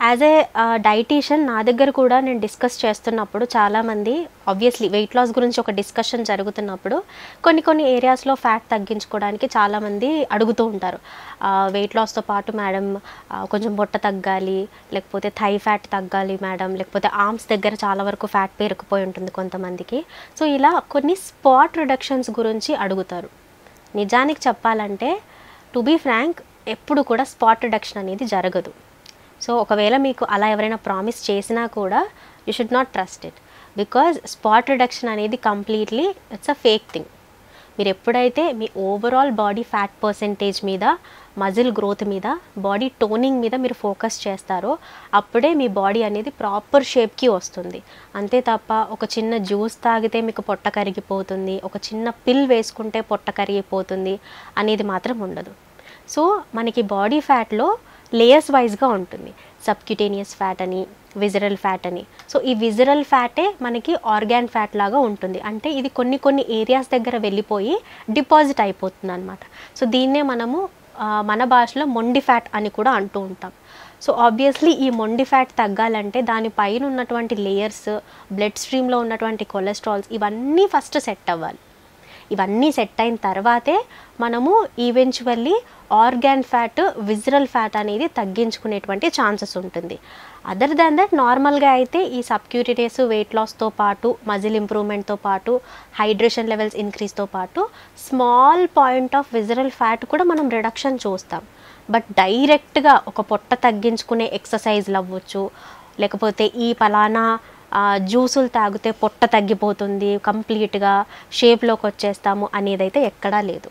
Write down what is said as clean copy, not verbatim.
As a dietitian నా దగ్గర కూడా నేను డిస్కస్ చేస్తున్నప్పుడు చాలామంది ఆబ్వియస్లీ వెయిట్ లాస్ గురించి ఒక డిస్కషన్ జరుగుతున్నప్పుడు కొన్ని ఏరియాస్లో ఫ్యాట్ తగ్గించుకోవడానికి చాలామంది అడుగుతూ ఉంటారు. వెయిట్ లాస్తో పాటు మేడం కొంచెం పొట్ట తగ్గాలి, లేకపోతే థై ఫ్యాట్ తగ్గాలి మేడం, లేకపోతే ఆర్మ్స్ దగ్గర చాలా వరకు ఫ్యాట్ పేరుకుపోయి ఉంటుంది కొంతమందికి. సో ఇలా కొన్ని స్పాట్ రిడక్షన్స్ గురించి అడుగుతారు. నిజానికి చెప్పాలంటే టు బీ ఫ్రాంక్ ఎప్పుడు కూడా స్పాట్ రిడక్షన్ అనేది జరగదు. సో ఒకవేళ మీకు అలా ఎవరైనా ప్రామిస్ చేసినా కూడా you should not trust it, because spot reduction అనేది completely it's a fake thing. మీరు ఎప్పుడైతే మీ ఓవరాల్ బాడీ ఫ్యాట్ పర్సెంటేజ్ మీద, మజిల్ గ్రోత్ మీద, బాడీ టోనింగ్ మీద మీరు ఫోకస్ చేస్తారో అప్పుడే మీ బాడీ అనేది ప్రాపర్ షేప్కి వస్తుంది. అంతే తప్ప ఒక చిన్న జ్యూస్ తాగితే మీకు పొట్ట కరిగిపోతుంది, ఒక చిన్న పిల్ వేసుకుంటే పొట్ట కరిగిపోతుంది అనేది మాత్రం ఉండదు. సో మనకి బాడీ ఫ్యాట్లో లేయర్స్ వైజ్గా ఉంటుంది. సబ్క్యూటేనియస్ ఫ్యాట్ అని, విజరల్ ఫ్యాట్ అని. సో ఈ విజరల్ ఫ్యాటే మనకి ఆర్గాన్ ఫ్యాట్ లాగా ఉంటుంది. అంటే ఇది కొన్ని ఏరియాస్ దగ్గర వెళ్ళిపోయి డిపాజిట్ అయిపోతుంది అనమాట. సో దీన్నే మనము మన భాషలో మొండి ఫ్యాట్ అని కూడా అంటూ ఉంటాం. సో ఆబ్వియస్లీ ఈ మొండి ఫ్యాట్ తగ్గాలంటే దానిపైన ఉన్నటువంటి లేయర్స్, బ్లడ్ స్ట్రీమ్లో ఉన్నటువంటి కొలెస్ట్రాల్స్ ఇవన్నీ ఫస్ట్ సెట్ అవ్వాలి. ఇవన్నీ సెట్ అయిన తర్వాతే మనము eventually organ fat, visceral fat అనేది తగ్గించుకునేటువంటి ఛాన్సెస్ ఉంటుంది. అదర్ దాన్ దట్ నార్మల్గా అయితే ఈ సబ్క్యూటేనియస్ వెయిట్ లాస్తో పాటు, మజిల్ ఇంప్రూవ్మెంట్తో పాటు, హైడ్రేషన్ లెవెల్స్ ఇంక్రీజ్తో పాటు small point of visceral fat కూడా మనం రిడక్షన్ చూస్తాం. బట్ డైరెక్ట్గా ఒక పొట్ట తగ్గించుకునే ఎక్సర్సైజ్లు అవ్వచ్చు, లేకపోతే ఈ పలానా జ్యూసులు తాగితే పొట్ట తగ్గిపోతుంది, కంప్లీట్గా షేప్లోకి వచ్చేస్తాము అనేదైతే ఎక్కడా లేదు.